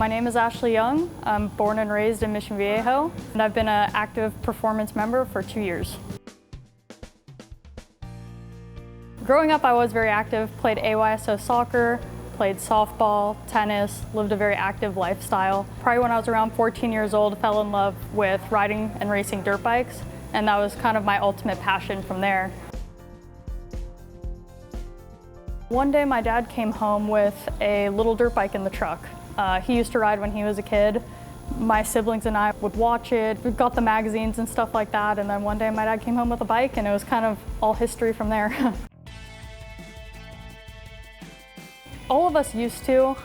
My name is Ashley Young. I'm born and raised in Mission Viejo, and I've been an active performance member for 2 years. Growing up, I was very active, played AYSO soccer, played softball, tennis, lived a very active lifestyle. Probably when I was around 14 years old, fell in love with riding and racing dirt bikes, and that was kind of my ultimate passion from there. One day my dad came home with a little dirt bike in the truck. He used to ride when he was a kid. My siblings and I would watch it. We got the magazines and stuff like that, and then one day my dad came home with a bike, and it was kind of all history from there. All of us used to.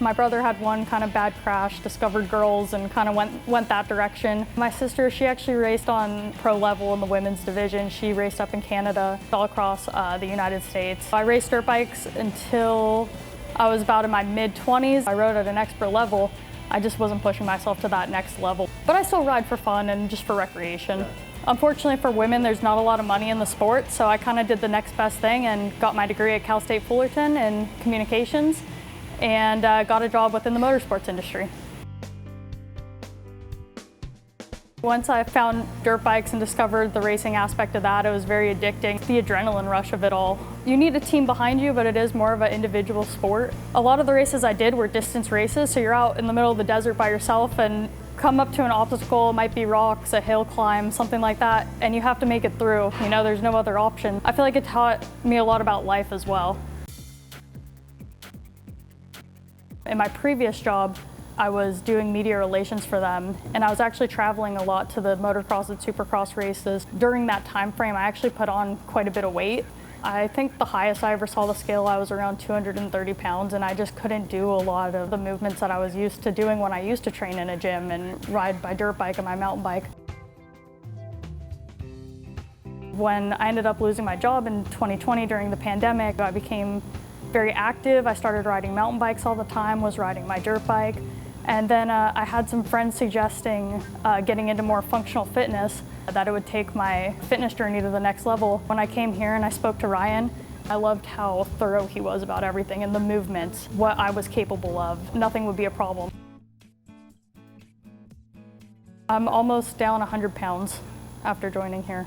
My brother had one kind of bad crash, discovered girls, and kind of went that direction. My sister, she actually raced on pro level in the women's division. She raced up in Canada, all across the United States. I raced dirt bikes until I was about in my mid-20s. I rode at an expert level. I just wasn't pushing myself to that next level. But I still ride for fun and just for recreation. Unfortunately for women, there's not a lot of money in the sport, so I kind of did the next best thing and got my degree at Cal State Fullerton in communications and got a job within the motorsports industry. Once I found dirt bikes and discovered the racing aspect of that, it was very addicting. The adrenaline rush of it all. You need a team behind you, but it is more of an individual sport. A lot of the races I did were distance races, so you're out in the middle of the desert by yourself and come up to an obstacle, it might be rocks, a hill climb, something like that, and you have to make it through. You know, there's no other option. I feel like it taught me a lot about life as well. In my previous job, I was doing media relations for them, and I was actually traveling a lot to the motocross and supercross races. During that time frame, I actually put on quite a bit of weight. I think the highest I ever saw the scale, I was around 230 pounds, and I just couldn't do a lot of the movements that I was used to doing when I used to train in a gym and ride my dirt bike and my mountain bike. When I ended up losing my job in 2020 during the pandemic, I became very active. I started riding mountain bikes all the time, was riding my dirt bike. And then I had some friends suggesting getting into more functional fitness, that it would take my fitness journey to the next level. When I came here and I spoke to Ryan, I loved how thorough he was about everything and the movements, what I was capable of. Nothing would be a problem. I'm almost down 100 pounds after joining here.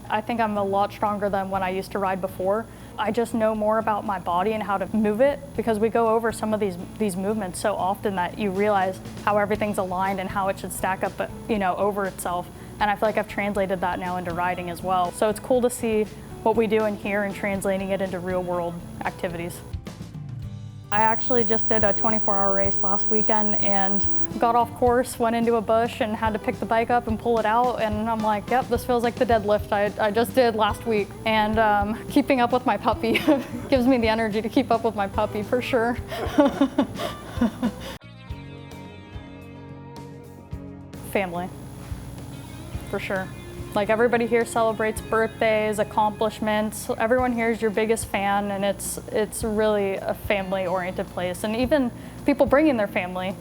I think I'm a lot stronger than when I used to ride before. I just know more about my body and how to move it, because we go over some of these movements so often that you realize how everything's aligned and how it should stack up, over itself. And I feel like I've translated that now into riding as well. So it's cool to see what we do in here and translating it into real world activities. I actually just did a 24-hour race last weekend and got off course, went into a bush and had to pick the bike up and pull it out, and I'm like, yep, this feels like the deadlift I just did last week. And keeping up with my puppy gives me the energy to keep up with my puppy for sure. Family, for sure. Like, everybody here celebrates birthdays, accomplishments. Everyone here is your biggest fan, and it's really a family-oriented place. And even people bringing their family,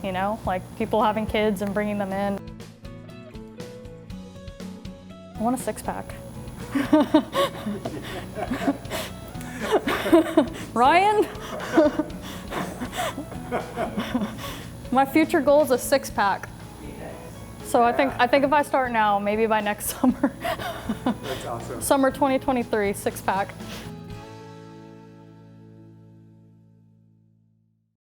like people having kids and bringing them in. I want a six-pack. Ryan? My future goal is a six-pack. So I think if I start now, maybe by next summer. That's awesome. Summer 2023, six-pack.